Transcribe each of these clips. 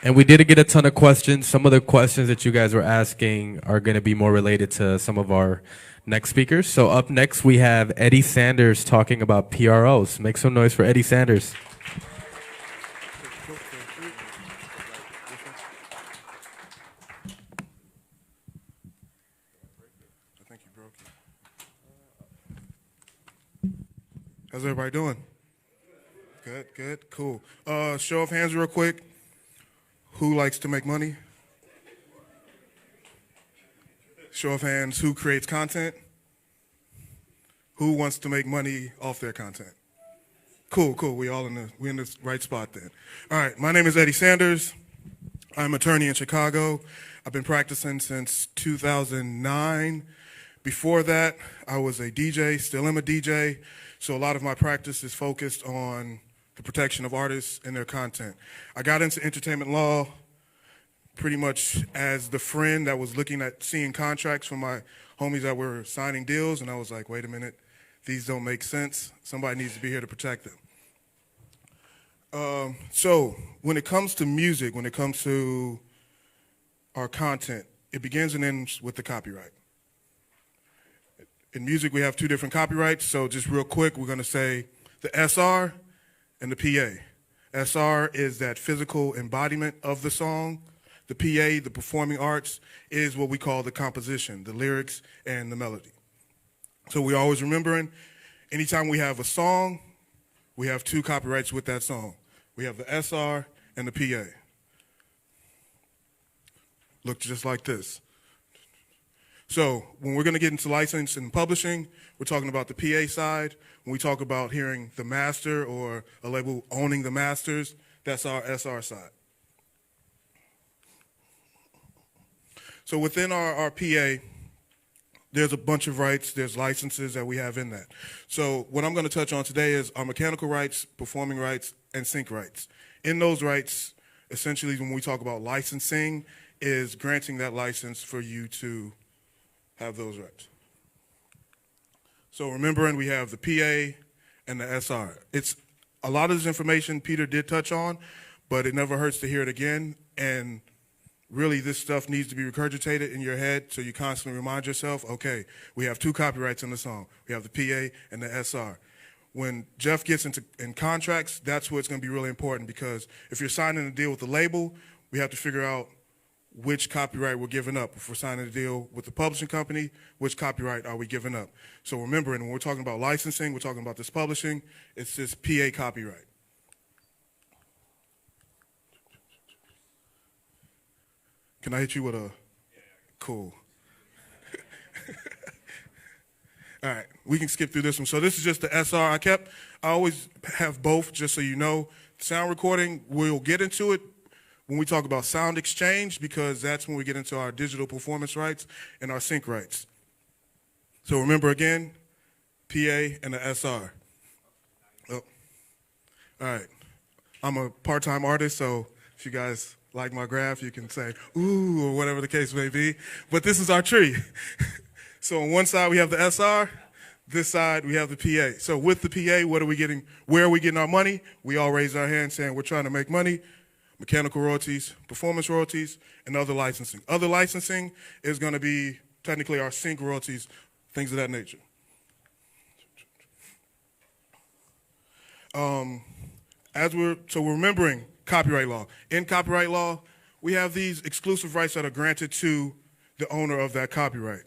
And we did get a ton of questions. Some of the questions that you guys were asking are going to be more related to some of our next speakers. So up next, we have Eddie Sanders talking about PROs. Make some noise for Eddie Sanders. How's everybody doing? Good, good, cool. Show of hands real quick. Who likes to make money? Show of hands, who creates content? Who wants to make money off their content? Cool, cool. We're in the right spot then. All right, my name is Eddie Sanders. I'm an attorney in Chicago. I've been practicing since 2009. Before that, I was a DJ, still am a DJ. So a lot of my practice is focused on the protection of artists and their content. I got into entertainment law pretty much as the friend that was looking at seeing contracts from my homies that were signing deals, and I was like, wait a minute, these don't make sense. Somebody needs to be here to protect them. So when it comes to music, when it comes to our content, it begins and ends with the copyright. In music, we have two different copyrights, so just real quick, we're going to say the SR and the PA. SR is that physical embodiment of the song. The PA, the performing arts, is what we call the composition, the lyrics and the melody. So we're always remembering, anytime we have a song, we have two copyrights with that song. We have the SR and the PA. Look just like this. So when we're going to get into license and publishing, we're talking about the PA side. When we talk about hearing the master or a label owning the masters, that's our SR side. So within our PA, there's a bunch of rights, there's licenses that we have in that. So what I'm going to touch on today is our mechanical rights, performing rights, and sync rights. In those rights, essentially when we talk about licensing, is granting that license for you to have those rights. So remembering we have the PA and the SR. It's a lot of this information Peter did touch on, but it never hurts to hear it again. And really this stuff needs to be regurgitated in your head so you constantly remind yourself, okay, we have two copyrights in the song. We have the PA and the SR. When Jeff gets in contracts, that's where it's going to be really important, because if you're signing a deal with the label, we have to figure out which copyright we're giving up. If we're signing a deal with the publishing company, which copyright are we giving up? So remembering, when we're talking about licensing, we're talking about this publishing, it's this PA copyright. Can I hit you with a cool? All right, we can skip through this one. So this is just the SR. I always have both, just so you know. Sound recording, we'll get into it when we talk about sound exchange, because that's when we get into our digital performance rights and our sync rights. So remember again, PA and the SR. Oh. All right. I'm a part-time artist, so if you guys like my graph, you can say, ooh, or whatever the case may be. But this is our tree. So on one side we have the SR, this side we have the PA. So with the PA, what are we getting? Where are we getting our money? We all raise our hands saying we're trying to make money. Mechanical royalties, performance royalties, and other licensing. Other licensing is going to be technically our sync royalties, things of that nature. We're remembering copyright law. In copyright law, we have these exclusive rights that are granted to the owner of that copyright.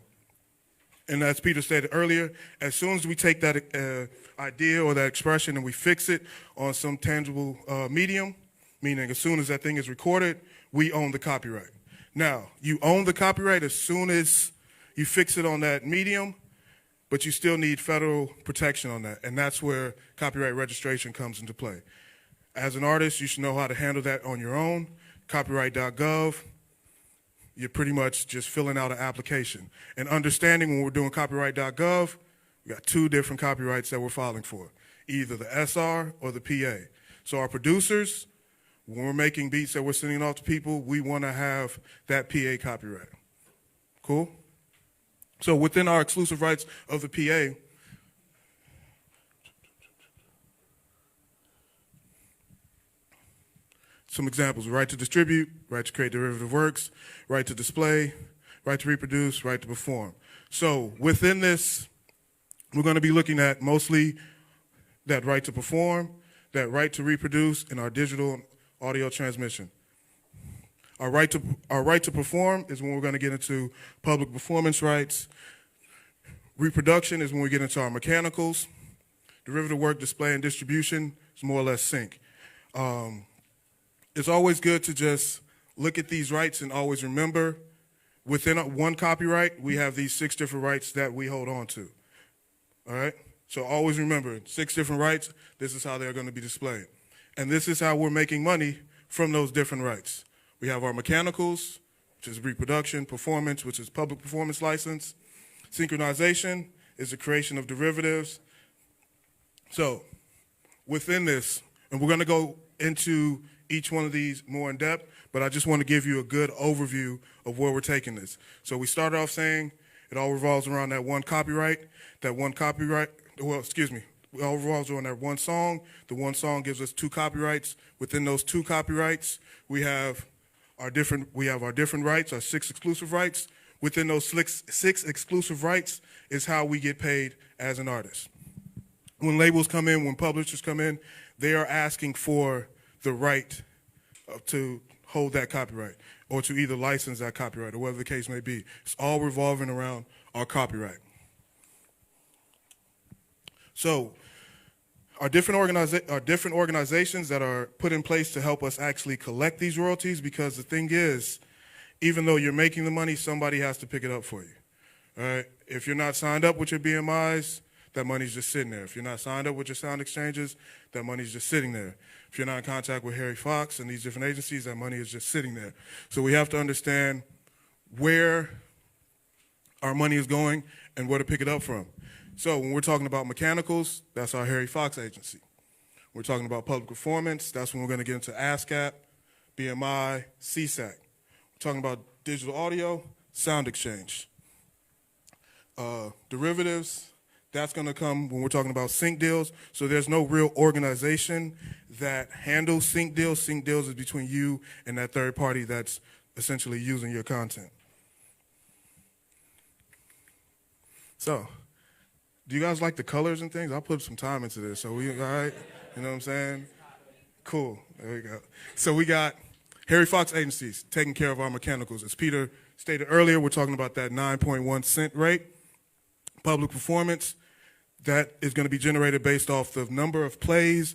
And as Peter stated earlier, as soon as we take that idea or that expression and we fix it on some tangible medium, meaning as soon as that thing is recorded, we own the copyright. Now, you own the copyright as soon as you fix it on that medium, but you still need federal protection on that, and that's where copyright registration comes into play. As an artist, you should know how to handle that on your own. Copyright.gov, you're pretty much just filling out an application. And understanding when we're doing copyright.gov, we got two different copyrights that we're filing for, either the SR or the PA. So our producers, when we're making beats that we're sending off to people, we want to have that PA copyright. Cool? So within our exclusive rights of the PA, some examples: right to distribute, right to create derivative works, right to display, right to reproduce, right to perform. So within this, we're going to be looking at mostly that right to perform, that right to reproduce, and our digital audio transmission. Our right to perform is when we're going to get into public performance rights. Reproduction is when we get into our mechanicals. Derivative work, display, and distribution is more or less sync. It's always good to just look at these rights and always remember within one copyright, we have these 6 different rights that we hold on to. All right? So always remember, 6 different rights, this is how they're going to be displayed. And this is how we're making money from those different rights. We have our mechanicals, which is reproduction, performance, which is public performance license. Synchronization is the creation of derivatives. So within this, and we're going to go into each one of these more in depth, but I just want to give you a good overview of where we're taking this. So we started off saying it all revolves around that one copyright. It all revolves around that one song. The one song gives us 2 copyrights. Within those 2 copyrights, we have our different rights, our 6 exclusive rights. Within those 6 exclusive rights is how we get paid as an artist. When labels come in, when publishers come in, they are asking for the right to hold that copyright or to either license that copyright or whatever the case may be. It's all revolving around our copyright. So our different organizations that are put in place to help us actually collect these royalties, because the thing is, even though you're making the money, somebody has to pick it up for you. All right? If you're not signed up with your BMIs, that money's just sitting there. If you're not signed up with your sound exchanges, that money's just sitting there. If you're not in contact with Harry Fox and these different agencies, that money is just sitting there. So we have to understand where our money is going and where to pick it up from. So when we're talking about mechanicals, that's our Harry Fox agency. We're talking about public performance, that's when we're going to get into ASCAP, BMI, CSAC. We're talking about digital audio, sound exchange. Derivatives, that's going to come when we're talking about sync deals. So there's no real organization that handles sync deals. Sync deals is between you and that third party that's essentially using your content. So, do you guys like the colors and things? I'll put some time into this. So we, all right? You know what I'm saying? Cool. There we go. So we got Harry Fox agencies taking care of our mechanicals. As Peter stated earlier, we're talking about that 9.1 cent rate. Public performance, that is going to be generated based off the number of plays,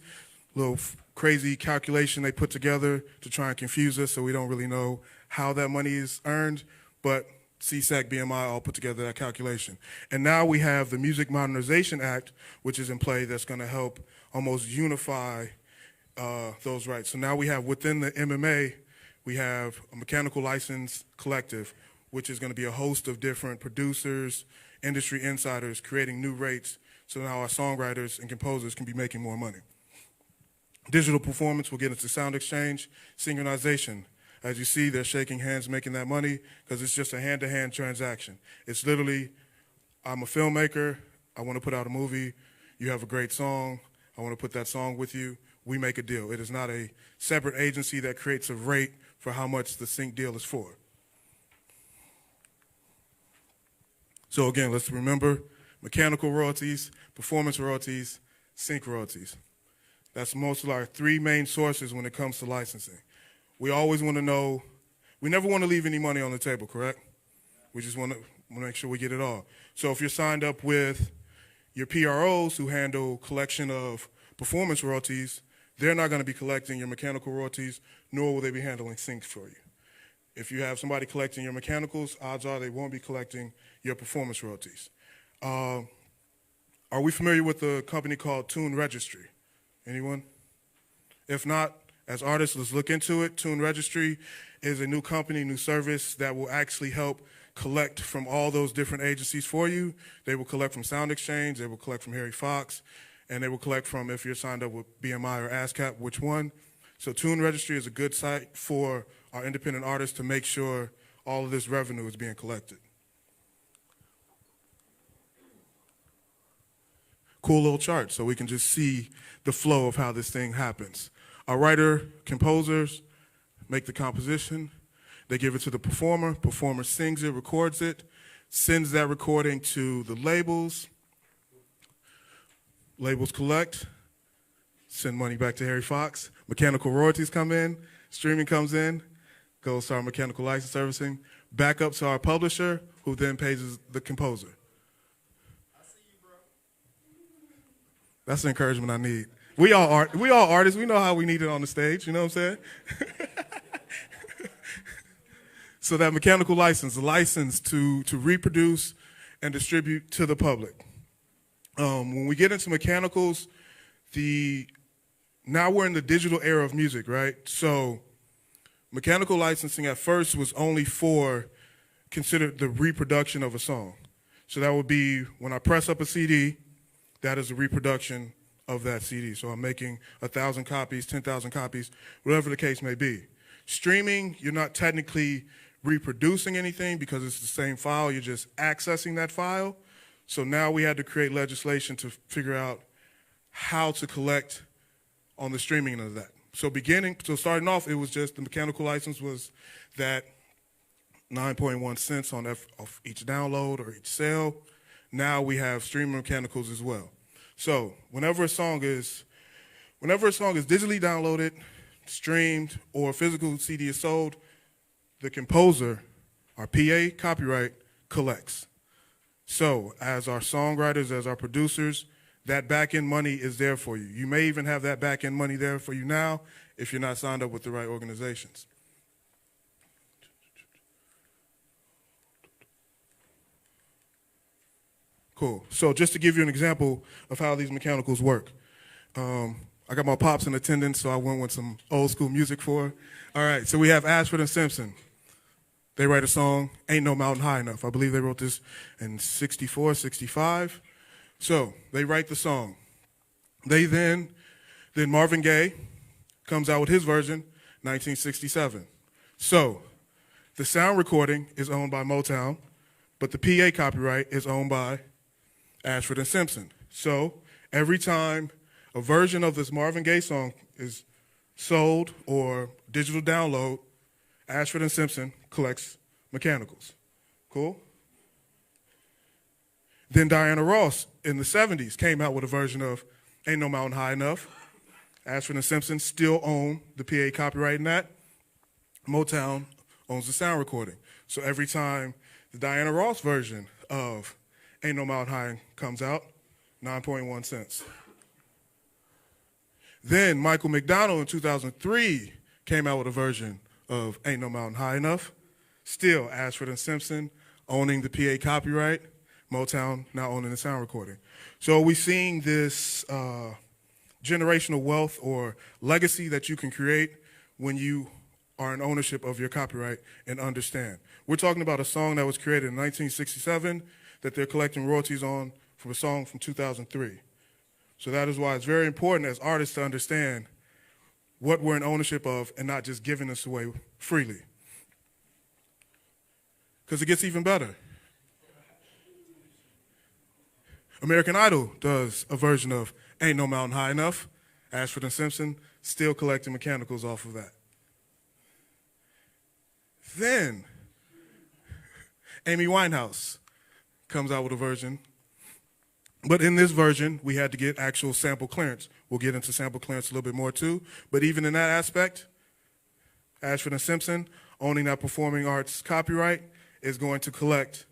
little crazy calculation they put together to try and confuse us so we don't really know how that money is earned, but CSAC, BMI all put together that calculation. And now we have the Music Modernization Act, which is in play, that's going to help almost unify those rights. So now we have within the MMA, we have a mechanical license collective, which is going to be a host of different producers, industry insiders creating new rates so now our songwriters and composers can be making more money. Digital performance, we'll get into sound exchange. Synchronization, as you see, they're shaking hands making that money because it's just a hand-to-hand transaction. It's literally, I'm a filmmaker, I want to put out a movie, you have a great song, I want to put that song with you, we make a deal. It is not a separate agency that creates a rate for how much the sync deal is for. So again, let's remember mechanical royalties, performance royalties, sync royalties. That's most of our 3 main sources when it comes to licensing. We always want to know, we never want to leave any money on the table, correct? We just want to make sure we get it all. So if you're signed up with your PROs who handle collection of performance royalties, they're not going to be collecting your mechanical royalties, nor will they be handling syncs for you. If you have somebody collecting your mechanicals, odds are they won't be collecting your performance royalties. Are we familiar with a company called Tune Registry? Anyone? If not, as artists, let's look into it. Tune Registry is a new company, new service that will actually help collect from all those different agencies for you. They will collect from Sound Exchange, they will collect from Harry Fox, and they will collect from, if you're signed up with BMI or ASCAP, which one. So Tune Registry is a good site for our independent artists to make sure all of this revenue is being collected. Cool little chart so we can just see the flow of how this thing happens. Our writer, composers, make the composition. They give it to the performer. Performer sings it, records it, sends that recording to the labels. Labels collect, send money back to Harry Fox. Mechanical royalties come in, streaming comes in, goes to our mechanical license servicing, back up to our publisher, who then pays the composer. I see you, bro. That's the encouragement I need. We all artists. We know how we need it on the stage. You know what I'm saying? So that mechanical license, the license to reproduce and distribute to the public. When we get into mechanicals, now we're in the digital era of music, right? So mechanical licensing at first was only considered the reproduction of a song. So that would be when I press up a CD, that is a reproduction of that CD. So I'm making 1,000 copies, 10,000 copies, whatever the case may be. Streaming, you're not technically reproducing anything because it's the same file, you're just accessing that file. So now we had to create legislation to figure out how to collect on the streaming of that. So starting off, it was just the mechanical license was that 9.1 cents on off each download or each sale. Now we have streaming mechanicals as well. So whenever a song is digitally downloaded, streamed, or a physical CD is sold, the composer, our PA copyright, collects. So as our songwriters, as our producers, that back-end money is there for you. You may even have that back-end money there for you now if you're not signed up with the right organizations. Cool. So just to give you an example of how these mechanicals work. I got my pops in attendance, so I went with some old school music for her. All right, so we have Ashford and Simpson. They write a song, Ain't No Mountain High Enough. I believe they wrote this in 64, 65. So they write the song. Then Marvin Gaye comes out with his version, 1967. So the sound recording is owned by Motown, but the PA copyright is owned by Ashford and Simpson. So every time a version of this Marvin Gaye song is sold or digital download, Ashford and Simpson collects mechanicals. Cool? Then Diana Ross in the 70s came out with a version of Ain't No Mountain High Enough. Ashford and Simpson still own the PA copyright in that. Motown owns the sound recording. So every time the Diana Ross version of Ain't No Mountain High comes out, 9.1 cents. Then Michael McDonald in 2003 came out with a version of Ain't No Mountain High Enough. Still, Ashford and Simpson owning the PA copyright, Motown now owning the sound recording. So we're seeing this generational wealth or legacy that you can create when you are in ownership of your copyright and understand. We're talking about a song that was created in 1967 that they're collecting royalties on from a song from 2003. So that is why it's very important as artists to understand what we're in ownership of and not just giving this away freely. Because it gets even better. American Idol does a version of Ain't No Mountain High Enough. Ashford and Simpson still collecting mechanicals off of that. Then Amy Winehouse comes out with a version. But in this version, we had to get actual sample clearance. We'll get into sample clearance a little bit more too. But even in that aspect, Ashford and Simpson, owning that performing arts copyright, is going to collect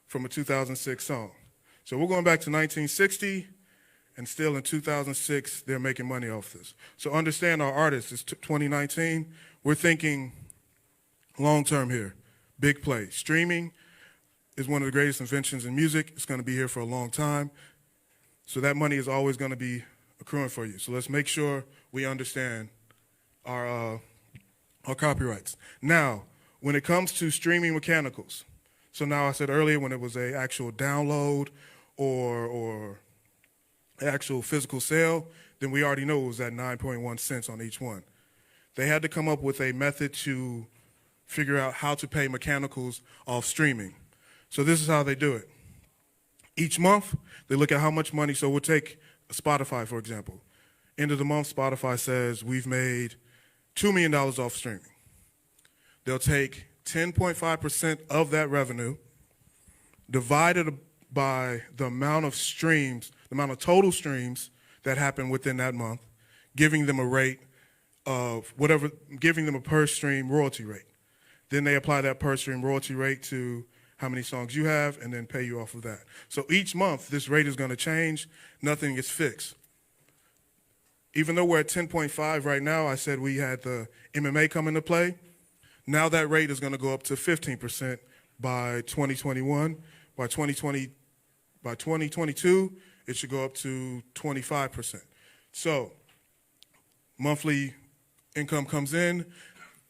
from a 2006 song. So we're going back to 1960, and still in 2006, they're making money off this. So understand our artists, it's 2019, we're thinking long-term here, big play. Streaming is one of the greatest inventions in music. It's going to be here for a long time. So that money is always going to be accruing for you. So let's make sure we understand our copyrights. Now, when it comes to streaming mechanicals, so now I said earlier when it was an actual download or actual physical sale, then we already know it was at 9.1 cents on each one. They had to come up with a method to figure out how to pay mechanicals off streaming. So this is how they do it. Each month, they look at how much money, so we'll take Spotify, for example. End of the month, Spotify says we've made $2 million off streaming. they'll take 10.5% of that revenue, divided by the amount of streams, the amount of total streams that happen within that month, giving them a rate of whatever, giving them a per stream royalty rate. Then they apply that per stream royalty rate to how many songs you have and then pay you off of that. So each month, this rate is going to change. Nothing is fixed. Even though we're at 10.5 right now, I said we had the MMA come into play. Now that rate is going to go up to 15% by 2021. By 2022, it should go up to 25%. So monthly income comes in.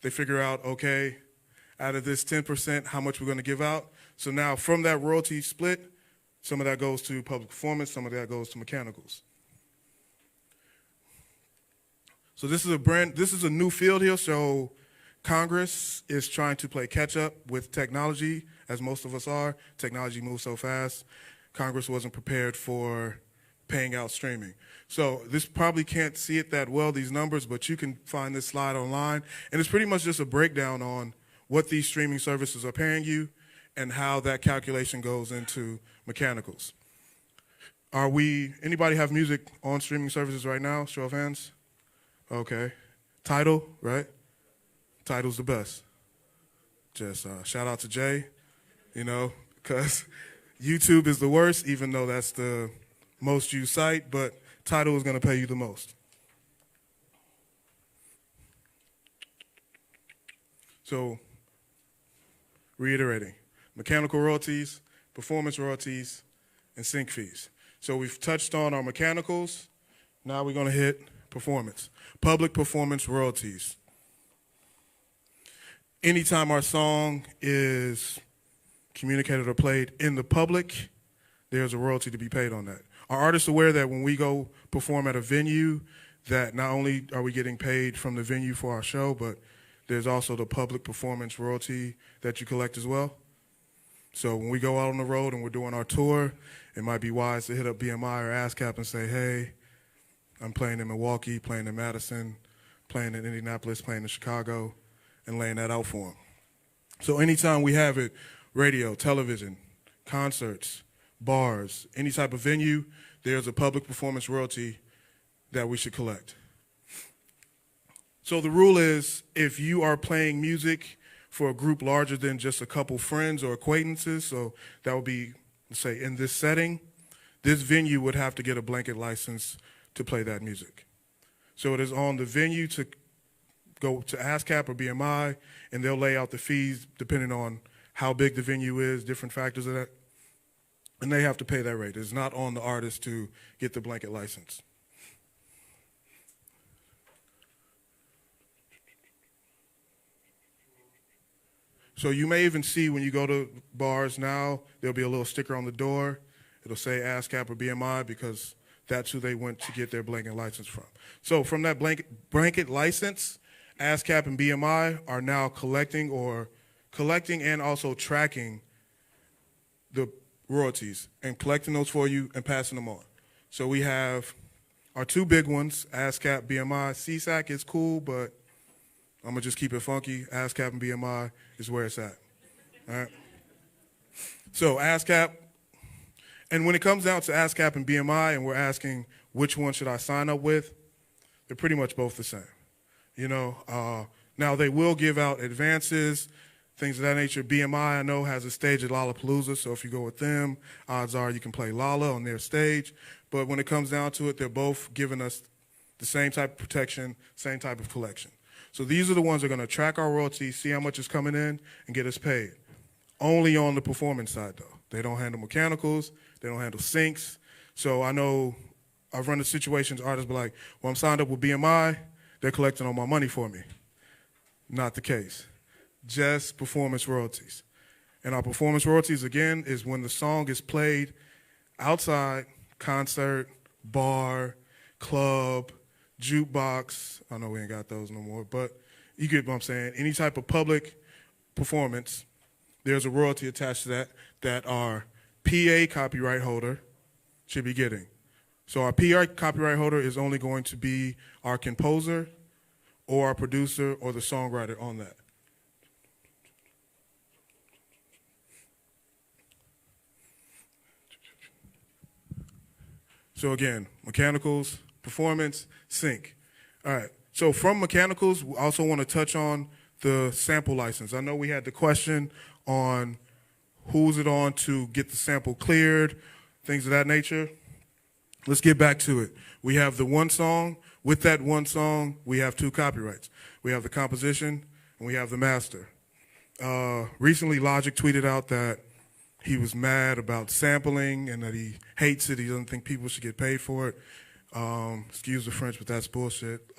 They figure out, okay, out of this 10%, how much we're going to give out. So now from that royalty split, some of that goes to public performance, some of that goes to mechanicals. So this is a new field here. So Congress is trying to play catch up with technology, as most of us are. Technology moves so fast. Congress wasn't prepared for paying out streaming. So this probably can't see it that well, these numbers, but you can find this slide online. And it's pretty much just a breakdown on what these streaming services are paying you and how that calculation goes into mechanicals. Anybody have music on streaming services right now? Show of hands. Okay. Tidal, right? Tidal's the best. Just shout out to Jay, because YouTube is the worst, even though that's the most used site, but Tidal is going to pay you the most. So, reiterating, mechanical royalties, performance royalties, and sync fees. So we've touched on our mechanicals. Now we're going to hit performance. Public performance royalties. Anytime our song is communicated or played in the public, there's a royalty to be paid on that. Are artists aware that when we go perform at a venue, that not only are we getting paid from the venue for our show, but there's also the public performance royalty that you collect as well? So when we go out on the road and we're doing our tour, it might be wise to hit up BMI or ASCAP and say, hey, I'm playing in Milwaukee, playing in Madison, playing in Indianapolis, playing in Chicago, and laying that out for them. So anytime we have it, radio, television, concerts, bars, any type of venue, there's a public performance royalty that we should collect. So the rule is, if you are playing music for a group larger than just a couple friends or acquaintances, so that would be, say, in this setting, this venue would have to get a blanket license to play that music. So it is on the venue to go to ASCAP or BMI, and they'll lay out the fees depending on how big the venue is, different factors of that, and they have to pay that rate. It's not on the artist to get the blanket license. So you may even see when you go to bars now, there'll be a little sticker on the door. It'll say ASCAP or BMI because that's who they went to get their blanket license from. So from that blanket license, ASCAP and BMI are now collecting and also tracking the royalties and collecting those for you and passing them on. So we have our two big ones, ASCAP, BMI. CSAC is cool, but I'm going to just keep it funky. ASCAP and BMI is where it's at. All right? So ASCAP, and when it comes down to ASCAP and BMI and we're asking which one should I sign up with, they're pretty much both the same. Now they will give out advances, things of that nature. BMI, I know, has a stage at Lollapalooza, so if you go with them, odds are you can play Lolla on their stage. But when it comes down to it, they're both giving us the same type of protection, same type of collection. So these are the ones that are going to track our royalties, see how much is coming in, and get us paid. Only on the performance side, though. They don't handle mechanicals. They don't handle syncs. So I know I've run into situations, artists be like, well, I'm signed up with BMI. They're collecting all my money for me. Not the case. Just performance royalties. And our performance royalties, again, is when the song is played outside, concert, bar, club, jukebox. I know we ain't got those no more, but you get what I'm saying. Any type of public performance, there's a royalty attached to that our PA copyright holder should be getting. So our PA copyright holder is only going to be our composer or our producer or the songwriter on that. So again, mechanicals, performance, sync. All right. So from mechanicals, we also want to touch on the sample license. I know we had the question on who's it on to get the sample cleared, things of that nature. Let's get back to it. We have the one song. With that one song, we have 2 copyrights. We have the composition and we have the master. Recently, Logic tweeted out that he was mad about sampling and that he hates it. He doesn't think people should get paid for it. Excuse the French, but that's bullshit.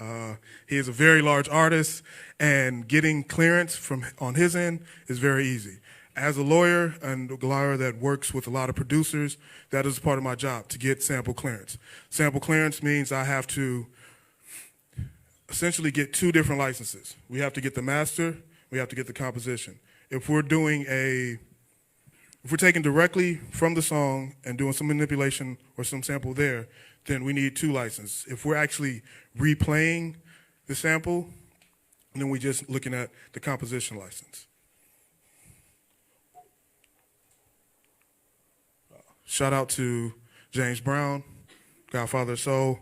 He is a very large artist, and getting clearance on his end is very easy. As a lawyer and a lawyer that works with a lot of producers, that is part of my job, to get sample clearance. Sample clearance means I have to essentially get 2 different licenses. We have to get the master, we have to get the composition. If we're taking directly from the song and doing some manipulation or some sample there, then we need 2 licenses. If we're actually replaying the sample, then we're just looking at the composition license. Shout out to James Brown, Godfather of Soul.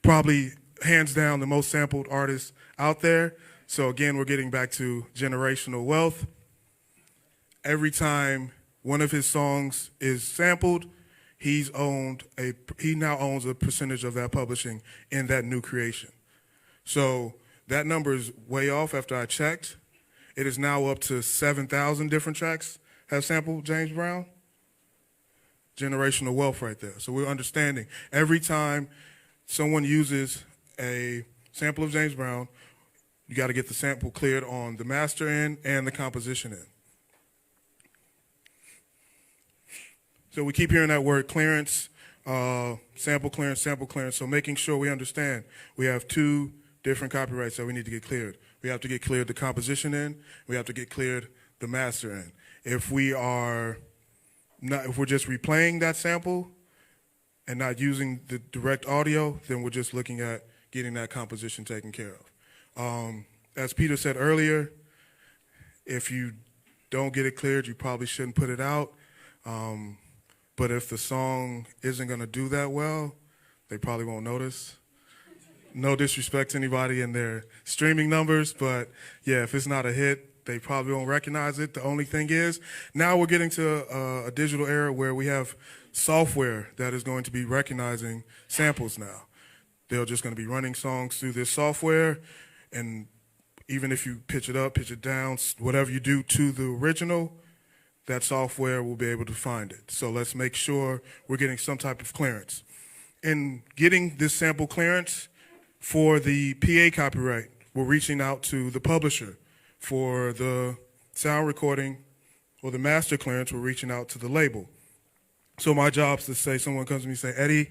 Probably hands down the most sampled artist out there. So again, we're getting back to generational wealth. Every time one of his songs is sampled, he now owns a percentage of that publishing in that new creation. So that number is way off after I checked. It is now up to 7,000 different tracks have sampled James Brown. Generational wealth right there. So we're understanding every time someone uses a sample of James Brown, you got to get the sample cleared on the master end and the composition end. So we keep hearing that word clearance, sample clearance, sample clearance. So making sure we understand we have 2 different copyrights that we need to get cleared. We have to get cleared the composition end. We have to get cleared the master end. If we're just replaying that sample and not using the direct audio, then we're just looking at getting that composition taken care of. As Peter said earlier, if you don't get it cleared, you probably shouldn't put it out. But if the song isn't going to do that well, they probably won't notice. No disrespect to anybody in their streaming numbers, but yeah, if it's not a hit, they probably won't recognize it. The only thing is, now we're getting to a digital era where we have software that is going to be recognizing samples now. They're just going to be running songs through this software, and even if you pitch it up, pitch it down, whatever you do to the original, that software will be able to find it. So let's make sure we're getting some type of clearance. In getting this sample clearance for the PA copyright, we're reaching out to the publisher. For the sound recording or the master clearance, we're reaching out to the label. So my job is to say, someone comes to me and say, Eddie,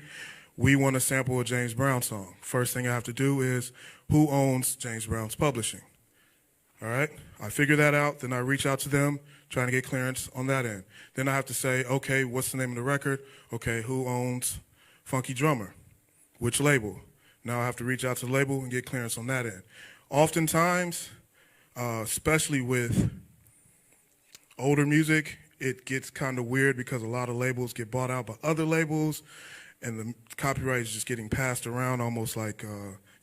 we want to sample a James Brown song. First thing I have to do is, who owns James Brown's publishing? All right, I figure that out, then I reach out to them, trying to get clearance on that end. Then I have to say, okay, what's the name of the record? Okay, who owns Funky Drummer? Which label? Now I have to reach out to the label and get clearance on that end. Oftentimes, especially with older music, it gets kind of weird because a lot of labels get bought out by other labels, and the copyright is just getting passed around almost like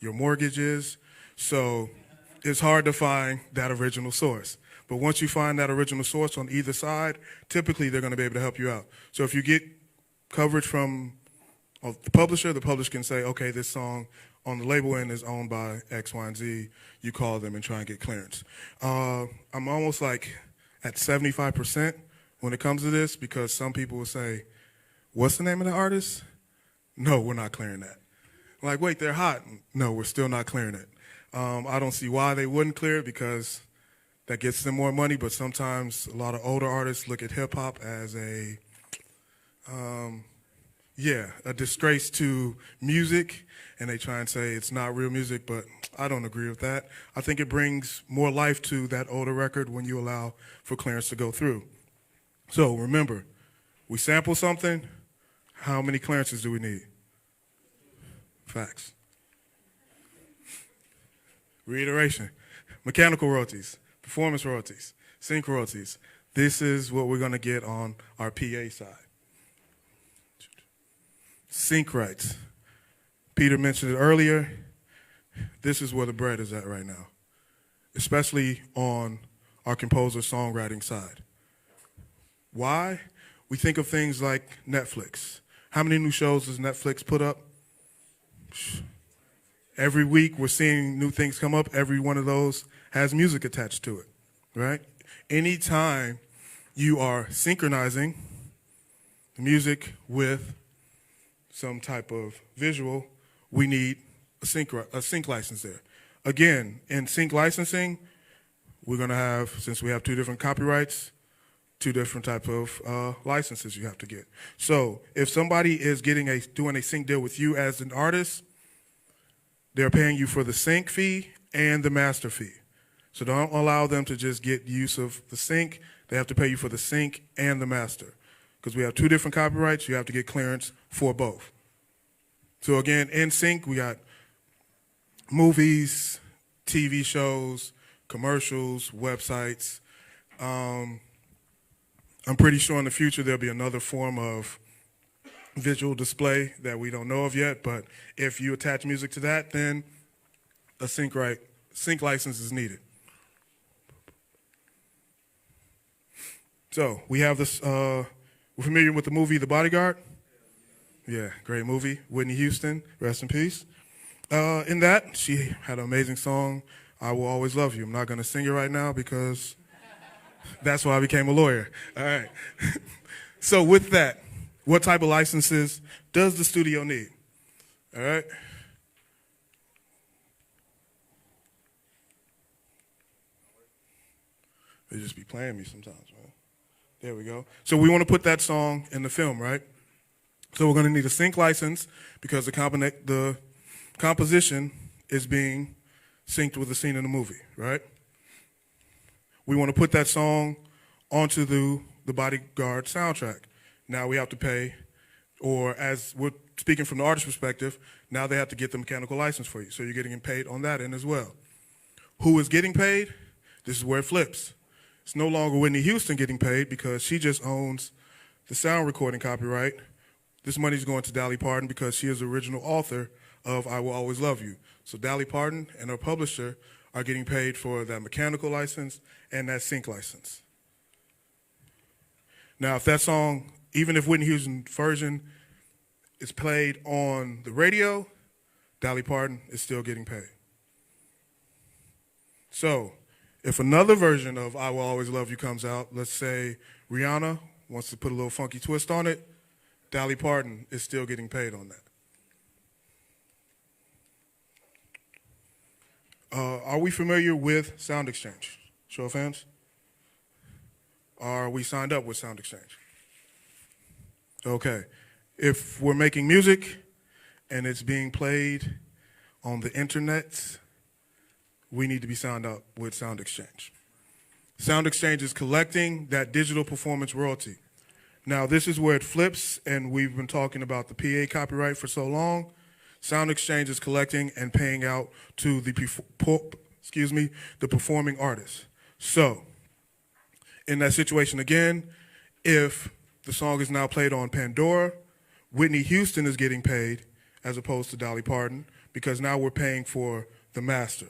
your mortgage is. So it's hard to find that original source. But once you find that original source on either side, typically they're going to be able to help you out. So if you get coverage from the publisher can say, okay, this song on the label end is owned by X, Y, and Z. You call them and try and get clearance. I'm almost like at 75% when it comes to this, because some people will say, what's the name of the artist? No, we're not clearing that. I'm like, wait, they're hot. No, we're still not clearing it. I don't see why they wouldn't clear it, because that gets them more money, but sometimes a lot of older artists look at hip-hop as a disgrace to music, and they try and say it's not real music, but I don't agree with that. I think it brings more life to that older record when you allow for clearance to go through. So remember, we sample something, how many clearances do we need? Facts. Reiteration, mechanical royalties, performance royalties, sync royalties. This is what we're going to get on our PA side. Sync rights. Peter mentioned it earlier. This is where the bread is at right now, especially on our composer-songwriting side. Why? We think of things like Netflix. How many new shows does Netflix put up? Every week we're seeing new things come up. Every one of those has music attached to it, right? Anytime you are synchronizing the music with some type of visual, we need a sync license there. Again, in sync licensing, we're going to have, since we have two different copyrights, two different type of licenses you have to get. So if somebody is doing a sync deal with you as an artist, they're paying you for the sync fee and the master fee. So don't allow them to just get use of the sync. They have to pay you for the sync and the master. Because we have two different copyrights, you have to get clearance for both. So again, in sync, we got movies, TV shows, commercials, websites. I'm pretty sure in the future there'll be another form of visual display that we don't know of yet, but if you attach music to that, then a sync license is needed. So we have this, we're familiar with the movie The Bodyguard? Yeah, great movie. Whitney Houston, rest in peace. In that, she had an amazing song, I Will Always Love You. I'm not going to sing it right now because that's why I became a lawyer. All right. So with that, what type of licenses does the studio need? All right. They just be playing me sometimes, man. There we go. So we want to put that song in the film, right? So we're going to need a sync license because the composition is being synced with the scene in the movie, right? We want to put that song onto the Bodyguard soundtrack. Now we have to pay, or as we're speaking from the artist's perspective, now they have to get the mechanical license for you. So you're getting paid on that end as well. Who is getting paid? This is where it flips. It's no longer Whitney Houston getting paid because she just owns the sound recording copyright. This money is going to Dolly Parton because she is the original author of I Will Always Love You. So Dolly Parton and her publisher are getting paid for that mechanical license and that sync license. Now, if that song, even if Whitney Houston's version is played on the radio, Dolly Parton is still getting paid. So if another version of I Will Always Love You comes out, let's say Rihanna wants to put a little funky twist on it, Dolly Parton is still getting paid on that. Are we familiar with Sound Exchange? Show of hands. Are we signed up with Sound Exchange? Okay. If we're making music and it's being played on the internet, we need to be signed up with Sound Exchange. Sound Exchange is collecting that digital performance royalty. Now, this is where it flips, and we've been talking about the PA copyright for so long. Sound Exchange is collecting and paying out to the performing artist. So, in that situation again, if the song is now played on Pandora, Whitney Houston is getting paid as opposed to Dolly Parton because now we're paying for the master,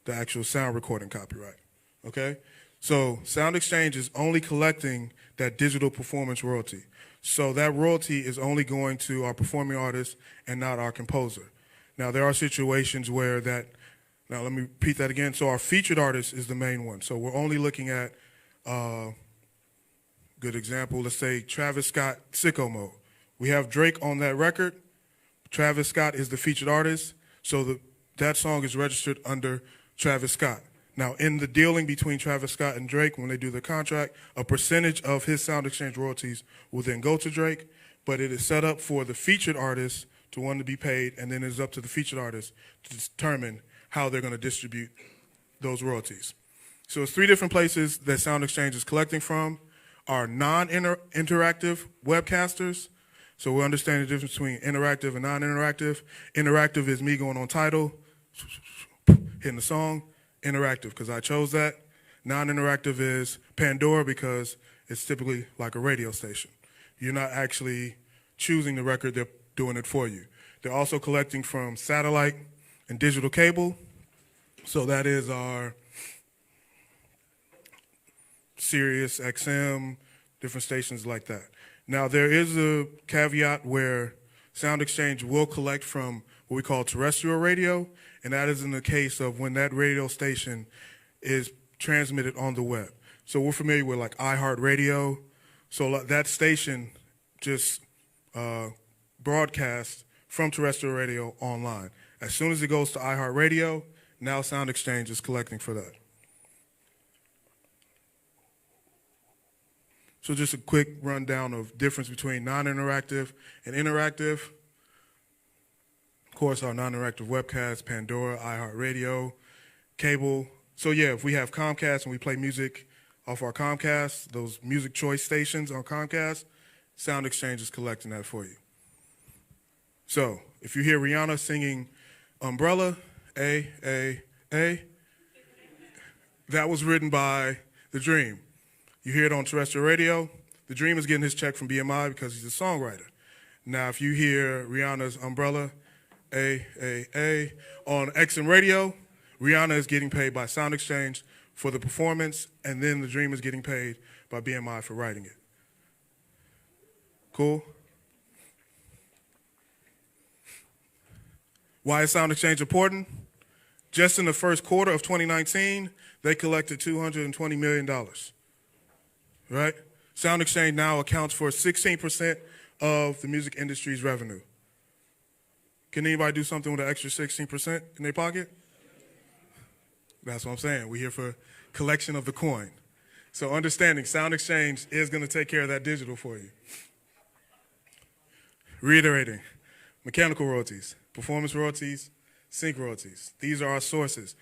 the actual sound recording copyright, okay? So Sound Exchange is only collecting that digital performance royalty. So that royalty is only going to our performing artist and not our composer. Now, there are situations where that, now let me repeat that again. So our featured artist is the main one. So we're only looking at, good example, let's say Travis Scott, Sicko Mode. We have Drake on that record. Travis Scott is the featured artist. So that song is registered under Travis Scott. Now, in the dealing between Travis Scott and Drake, when they do the contract, a percentage of his Sound Exchange royalties will then go to Drake, but it is set up for the featured artist to want to be paid, and then it's up to the featured artist to determine how they're going to distribute those royalties. So it's three different places that Sound Exchange is collecting from. Our non-interactive webcasters. So we understand the difference between interactive and non-interactive. Interactive is me going on Tidal, hitting the song. Interactive, because I chose that. Non-interactive is Pandora because it's typically like a radio station. You're not actually choosing the record. They're doing it for you. They're also collecting from satellite and digital cable. So that is our Sirius XM, different stations like that. Now, there is a caveat where Sound Exchange will collect from what we call terrestrial radio, and that is in the case of when that radio station is transmitted on the web. So we're familiar with like iHeartRadio. So that station just broadcasts from terrestrial radio online. As soon as it goes to iHeartRadio, now Sound Exchange is collecting for that. So just a quick rundown of difference between non-interactive and interactive. Of course, our non-interactive webcasts, Pandora, iHeartRadio, cable. So yeah, if we have Comcast and we play music off our Comcast, those music choice stations on Comcast, Sound Exchange is collecting that for you. So if you hear Rihanna singing Umbrella, A, that was written by The Dream. You hear it on terrestrial radio, The Dream is getting his check from BMI because he's a songwriter. Now, if you hear Rihanna's Umbrella, A, on XM radio, Rihanna is getting paid by Sound Exchange for the performance, and then The Dream is getting paid by BMI for writing it. Cool? Why is Sound Exchange important? Just in the first quarter of 2019, they collected $220 million. Right? Sound Exchange now accounts for 16% of the music industry's revenue. Can anybody do something with an extra 16% in their pocket? That's what I'm saying. We're here for collection of the coin. So understanding Sound Exchange is going to take care of that digital for you. Reiterating, mechanical royalties, performance royalties, sync royalties. These are our sources.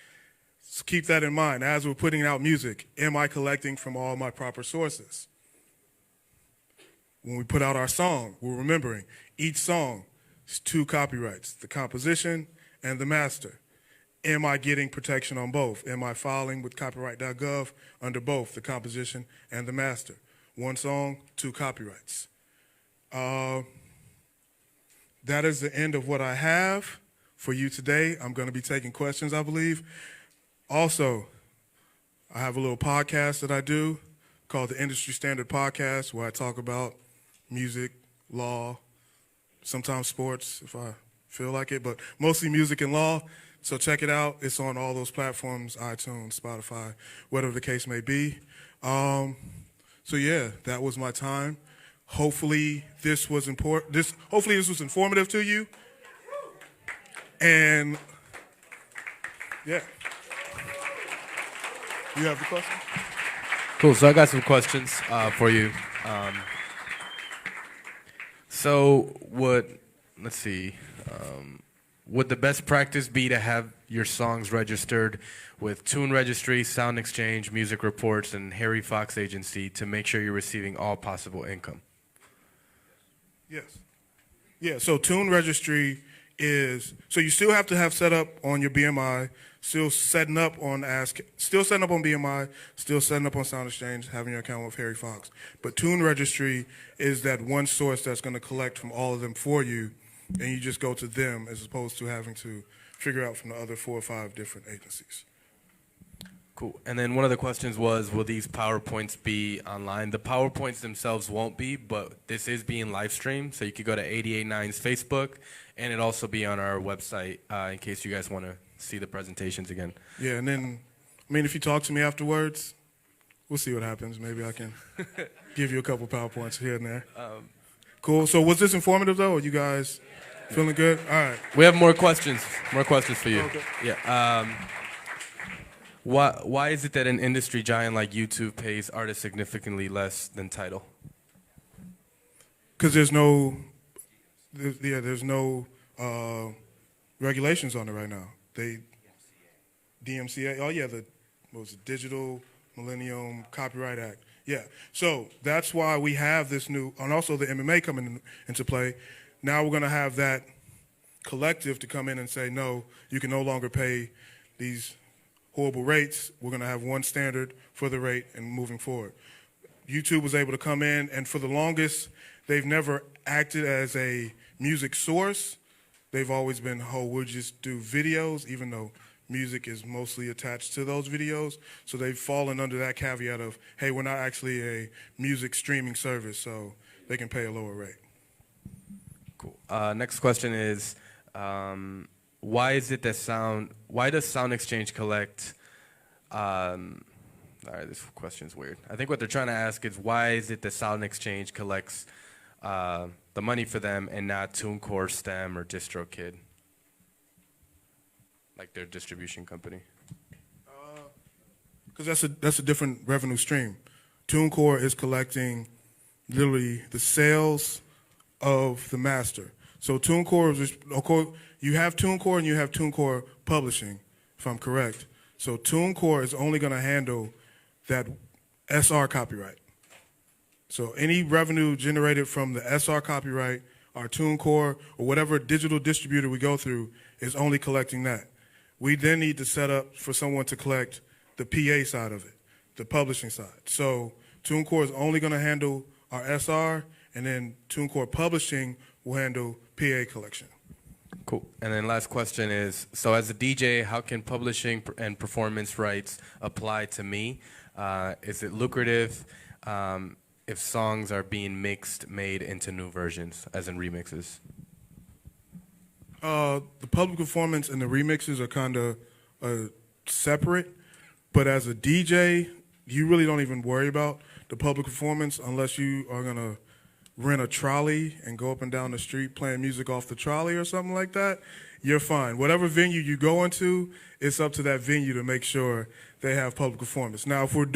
So keep that in mind. As we're putting out music, am I collecting from all my proper sources? When we put out our song, we're remembering each song is 2 copyrights, the composition and the master. Am I getting protection on both? Am I filing with copyright.gov under both the composition and the master? 1 song, 2 copyrights. That is the end of what I have for you today. I'm going to be taking questions, I believe. Also, I have a little podcast that I do called the Industry Standard Podcast, where I talk about music, law, sometimes sports if I feel like it, but mostly music and law. So check it out. It's on all those platforms, iTunes, Spotify, whatever the case may be. So yeah, that was my time. Hopefully this was hopefully this was informative to you. And yeah. You have the question? Cool. So I got some questions for you. Would the best practice be to have your songs registered with Tune Registry, Sound Exchange, Music Reports, and Harry Fox Agency to make sure you're receiving all possible income? Yes. Yeah, so Tune Registry is, so you still have to have set up on your BMI, still setting up on BMI, still setting up on Sound Exchange, having your account with Harry Fox. But Tune Registry is that one source that's going to collect from all of them for you, and you just go to them as opposed to having to figure out from the other 4 or 5 different agencies. Cool. And then one of the questions was, will these PowerPoints be online? The PowerPoints themselves won't be, but this is being live streamed, so you could go to 889's Facebook, and it'll also be on our website in case you guys want to see the presentations again. Yeah, and then, I mean, if you talk to me afterwards, we'll see what happens. Maybe I can give you a couple PowerPoints here and there. Cool. So was this informative, though? Are you guys feeling good? All right. We have more questions. More questions for you. Okay. Yeah. Why is it that an industry giant like YouTube pays artists significantly less than Tidal? Because there's no regulations on it right now. DMCA. Oh yeah, what was it? Digital Millennium Copyright Act. Yeah. So that's why we have this new, and also the MMA coming into play. Now we're going to have that collective to come in and say, no, you can no longer pay these horrible rates. We're going to have one standard for the rate and moving forward. YouTube was able to come in, and for the longest, they've never acted as a music source, they've always been, oh, we'll just do videos, even though music is mostly attached to those videos. So they've fallen under that caveat of, hey, we're not actually a music streaming service, so they can pay a lower rate. Cool. Next question is, why does Sound Exchange collect, all right, this question's weird. I think what they're trying to ask is, why is it that Sound Exchange collects the money for them and not TuneCore, Stem, or DistroKid? Like their distribution company. Because that's a different revenue stream. TuneCore is collecting literally the sales of the master. So TuneCore is, you have TuneCore and you have TuneCore Publishing, if I'm correct. So TuneCore is only going to handle that SR copyright. So any revenue generated from the SR copyright, our TuneCore, or whatever digital distributor we go through is only collecting that. We then need to set up for someone to collect the PA side of it, the publishing side. So TuneCore is only going to handle our SR, and then TuneCore Publishing will handle PA collection. Cool. And then last question is, so as a DJ, how can publishing and performance rights apply to me? Is it lucrative if songs are being made into new versions, as in remixes? The public performance and the remixes are kind of separate, but as a DJ, you really don't even worry about the public performance unless you are going to rent a trolley and go up and down the street playing music off the trolley or something like that. You're fine. Whatever venue you go into, it's up to that venue to make sure they have public performance. Now, if we're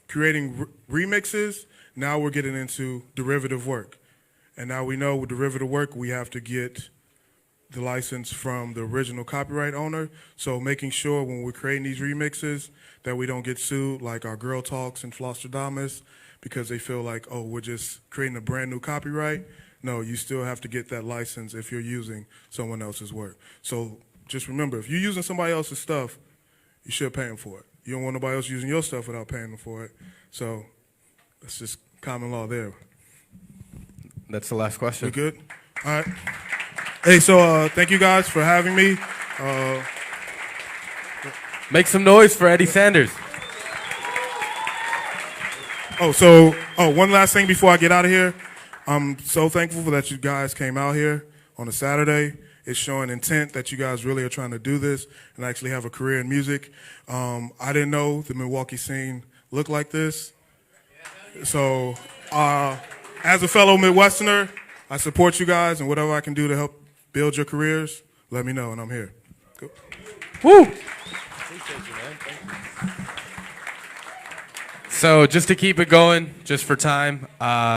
creating remixes, now we're getting into derivative work. And now we know with derivative work, we have to get the license from the original copyright owner. So making sure when we're creating these remixes that we don't get sued like our Girl Talks and Flostradamus because they feel like, oh, we're just creating a brand new copyright. No, you still have to get that license if you're using someone else's work. So just remember, if you're using somebody else's stuff, you should pay them for it. You don't want nobody else using your stuff without paying them for it. So that's just common law there. That's the last question. We good? All right. Hey, so thank you guys for having me. Make some noise for Eddie Sanders. One last thing before I get out of here. I'm so thankful that you guys came out here on a Saturday. It's showing intent that you guys really are trying to do this and actually have a career in music. I didn't know the Milwaukee scene looked like this. So as a fellow Midwesterner, I support you guys, and whatever I can do to help build your careers, let me know, and I'm here. Cool. Woo! So just to keep it going, just for time,